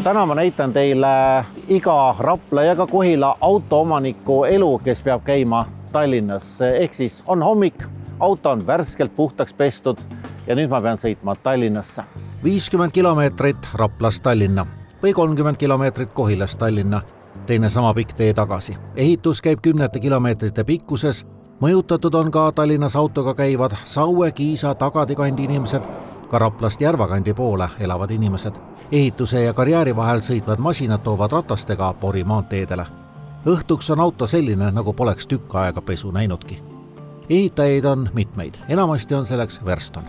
Täna ma näitan teile iga Rapla ja ka Kohila autoomaniku elu, kes peab käima Tallinnas. Ehk siis on hommik, auto on värskelt puhtaks pestud ja nüüd ma pean sõitma Tallinnasse. 50 kilomeetrit Raplast Tallinna või 30 kilomeetrit Kohilast Tallinna. Teine sama pikk tee tagasi. Ehitus käib 10 kilomeetrite pikkuses. Mõjutatud on ka Tallinnas autoga käivad Saue, Kiisa, Tagadi kandi inimesed, ka Raplast Järvakandi poole elavad inimesed. Ehituse ja karjääri vahel sõitvad masinad toovad ratastega Pori maanteedele. Õhtuks on auto selline, nagu poleks tükk aega pesu näinudki. Ehitajaid on mitmeid, enamasti on selleks Verston.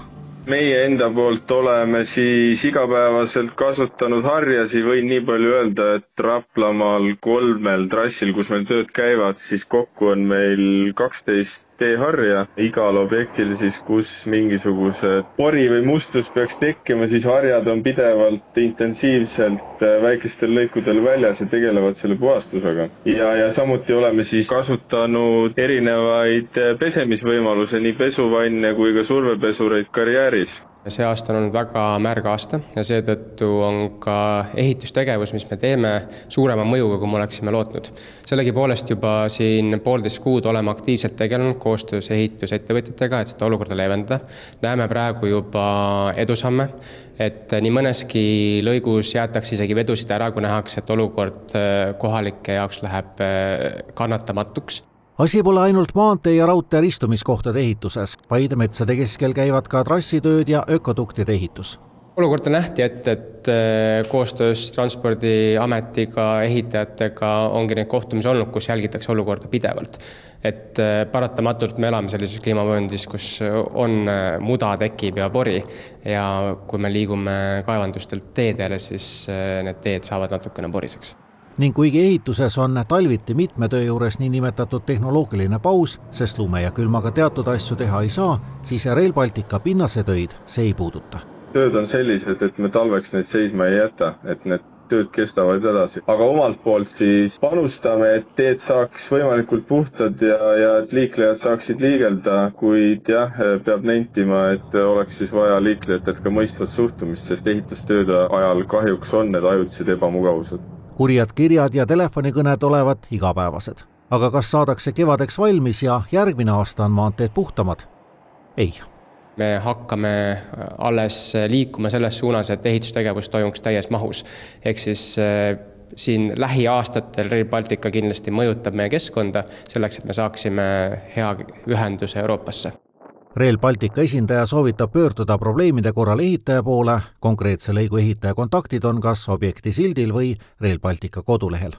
Meie enda poolt oleme siis igapäevaselt kasutanud harjasi, võin nii palju öelda, et Raplamaal 3 trassil, kus meil tööd käivad, siis kokku on meil 12 teeharja. Igal objektil siis, kus mingisugused pori või mustus peaks tekkima, siis harjad on pidevalt intensiivselt väikestel lõikudel väljas ja tegelevad selle puhastusega. Ja samuti oleme siis kasutanud erinevaid pesemisvõimaluse, nii pesuvanne kui ka survepesureid karjääris. See aasta on olnud väga märg aasta ja seetõttu on ka ehitustegevus, mis me teeme, suurema mõjuga, kui me oleksime lootnud. Sellegipoolest juba siin 1,5 kuud oleme aktiivselt tegelenud koostöös ehitusettevõtjatega, et seda olukorda leevendada. Näeme praegu juba edusamme, et nii mõneski lõigus jäetakse isegi vedusid ära, kui nähakse, et olukord kohalike jaoks läheb kannatamatuks. Asi pole ainult maantee ja raudtee ristumiskohtade ehituses, vaid metsade keskel käivad ka trassitööd ja ökoduktide ehitus. Olukorda nähti, et koostöös Transpordiametiga, ehitajatega ongi neid kohtumisi olnud, kus jälgitakse olukorda pidevalt. Et paratamatult me elame sellises kliimavööndis, kus on muda, tekib ja pori ja kui me liigume kaevandustelt teedele, siis need teed saavad natukene poriseks. Ning kuigi ehituses on talviti mitme töö juures niinimetatud tehnoloogiline paus, sest lume ja külmaga teatud asju teha ei saa, siis Rail Baltica pinnasetöid see ei puuduta. Tööd on sellised, et me talveks neid seisma ei jäta, et need tööd kestavad edasi. Aga omalt poolt siis panustame, et teed saaks võimalikult puhtad ja et liiklejad saaksid liigelda, kuid peab nentima, et oleks siis vaja liiklejatelt ka mõistvat suhtumist, sest ehitustööde ajal kahjuks on need ajutised ebamugavused. Kurjad kirjad ja telefonikõned olevat igapäevased. Aga kas saadakse kevadeks valmis ja järgmine aasta on maanteed puhtamad? Ei. Me hakkame alles liikuma selles suunas, et ehitustegevus toimuks täies mahus. Ehk siis siin lähiaastatel Rail Baltica kindlasti mõjutab meie keskkonda selleks, et me saaksime hea ühenduse Euroopasse. Rail Baltica esindaja soovitab pöörduda probleemide korral ehitaja poole. Konkreetse lõigu ehitaja kontaktid on kas objekti sildil või Rail Baltica kodulehel.